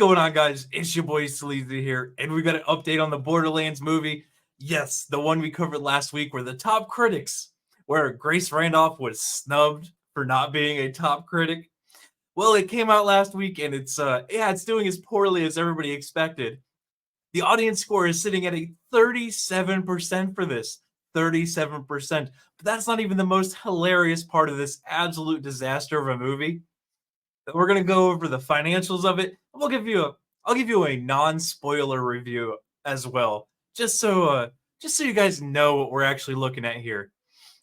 going on, guys? It's your boy Sleazy here, and we got an update on the Borderlands movie. Yes, the one we covered last week where the top critics, where Grace Randolph was snubbed for not being a top critic. Well, it came out last week, and it's doing as poorly as everybody expected. The audience score is sitting at a 37% for this. 37%. But that's not even the most hilarious part of this absolute disaster of a movie. We're gonna go over the financials of it. I'll give you a non-spoiler review as well, just so you guys know what we're actually looking at here.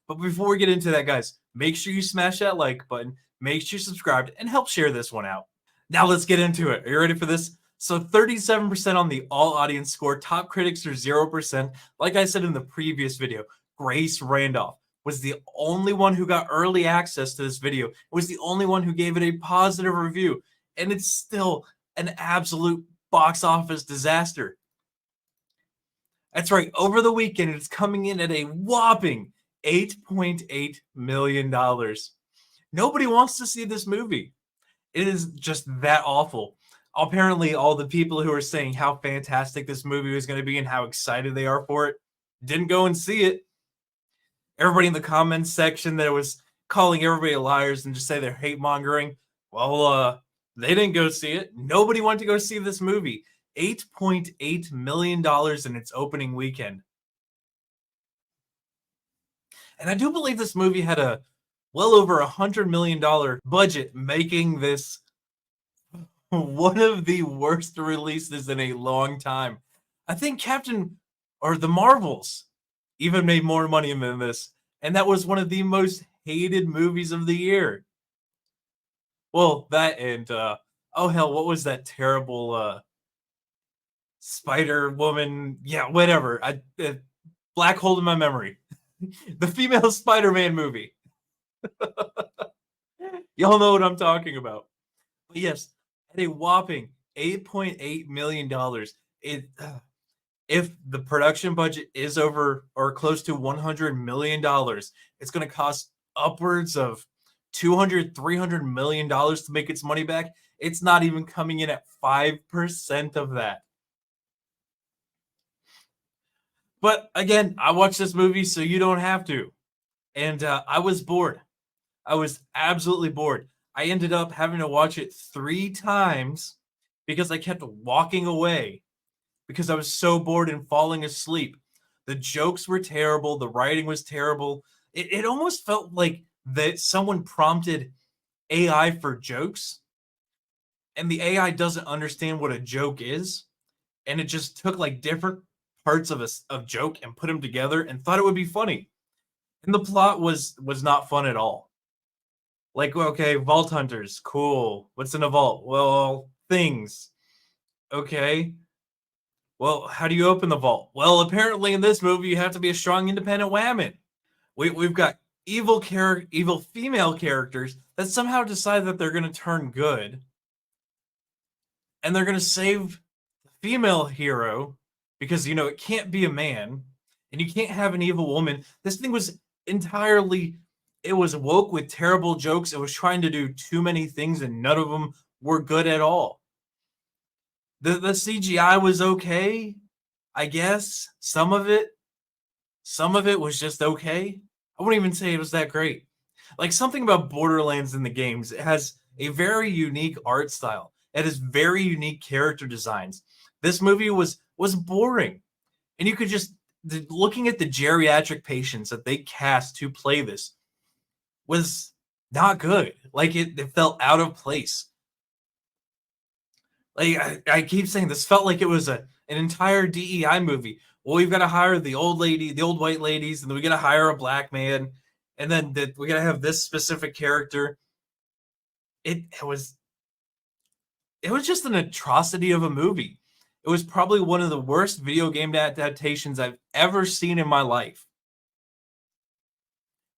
But before we get into that, guys, make sure you smash that like button, make sure you subscribe, and help share this one out. Now let's get into it. Are you ready for this? So 37% on the all audience score. Top critics are 0%. Like I said in the previous video, Grace Randolph was the only one who got early access to this video. It was the only one who gave it a positive review. And it's still an absolute box office disaster. That's right. Over the weekend, it's coming in at a whopping $8.8 million. Nobody wants to see this movie. It is just that awful. Apparently, all the people who are saying how fantastic this movie was going to be and how excited they are for it didn't go and see it. Everybody in the comments section that was calling everybody liars and just say they're hate mongering, well, they didn't go see it. Nobody went to go see this movie. $8.8 million in its opening weekend. And I do believe this movie had a well over $100 million budget, making this one of the worst releases in a long time. I think the Marvels even made more money than this, and that was one of the most hated movies of the year. Well, that and oh hell, what was that terrible Spider Woman? Yeah, whatever. Black hole in my memory. The female Spider-Man movie. Y'all know what I'm talking about. But yes, at a whopping $8.8 million, if the production budget is over or close to $100 million, it's going to cost upwards of $200-300 million to make its money back. It's not even coming in at 5% of that. But again, I watched this movie so you don't have to. And I was bored. I was absolutely bored. I ended up having to watch it 3 times because I kept walking away because I was so bored and falling asleep. The jokes were terrible. The writing was terrible. It almost felt like that someone prompted AI for jokes, and the AI doesn't understand what a joke is, and it just took like different parts of a joke and put them together and thought it would be funny. And the plot was not fun at all. Like, okay, vault hunters, cool. What's in a vault? Well, things. Okay. Well, how do you open the vault? Well, apparently in this movie, you have to be a strong, independent woman. We've got evil female characters that somehow decide that they're going to turn good. And they're going to save the female hero because, it can't be a man. And you can't have an evil woman. This thing was it was woke with terrible jokes. It was trying to do too many things and none of them were good at all. The CGI was okay, I guess. Some of it was just okay. I wouldn't even say it was that great. Like something about Borderlands in the games, it has a very unique art style. It has very unique character designs. This movie was boring. And you could just, looking at the geriatric patients that they cast to play this was not good. Like it felt out of place. Like I keep saying, this felt like it was an entire DEI movie. Well, we've got to hire the old white ladies, and then we got to hire a black man, and then we got to have this specific character. It was just an atrocity of a movie. It was probably one of the worst video game adaptations I've ever seen in my life.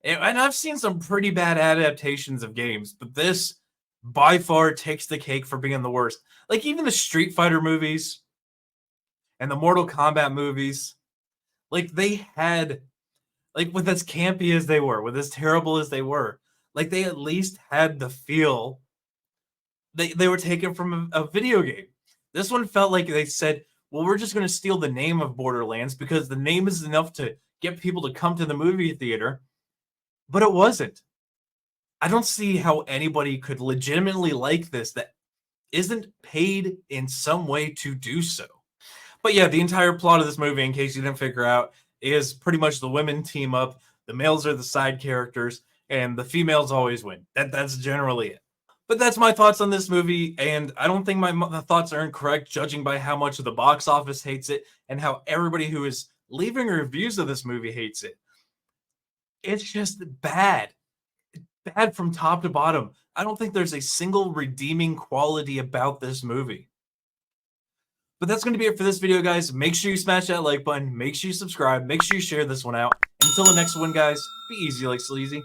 And I've seen some pretty bad adaptations of games, but this by far takes the cake for being the worst. Like even the Street Fighter movies and the Mortal Kombat movies, like they had, like with as campy as they were, with as terrible as they were, like they at least had the feel they were taken from a video game. This one felt like they said, well, we're just going to steal the name of Borderlands because the name is enough to get people to come to the movie theater. But it wasn't. I don't see how anybody could legitimately like this that isn't paid in some way to do so. But yeah, the entire plot of this movie, in case you didn't figure out, is pretty much the women team up, the males are the side characters, and the females always win. That's generally it. But that's my thoughts on this movie, and I don't think my thoughts are incorrect, judging by how much the box office hates it and how everybody who is leaving reviews of this movie hates it. It's just bad. Bad from top to bottom. I don't think there's a single redeeming quality about this movie. But that's going to be it for this video, guys. Make sure you smash that like button. Make sure you subscribe. Make sure you share this one out. Until the next one, guys, be easy like sleazy.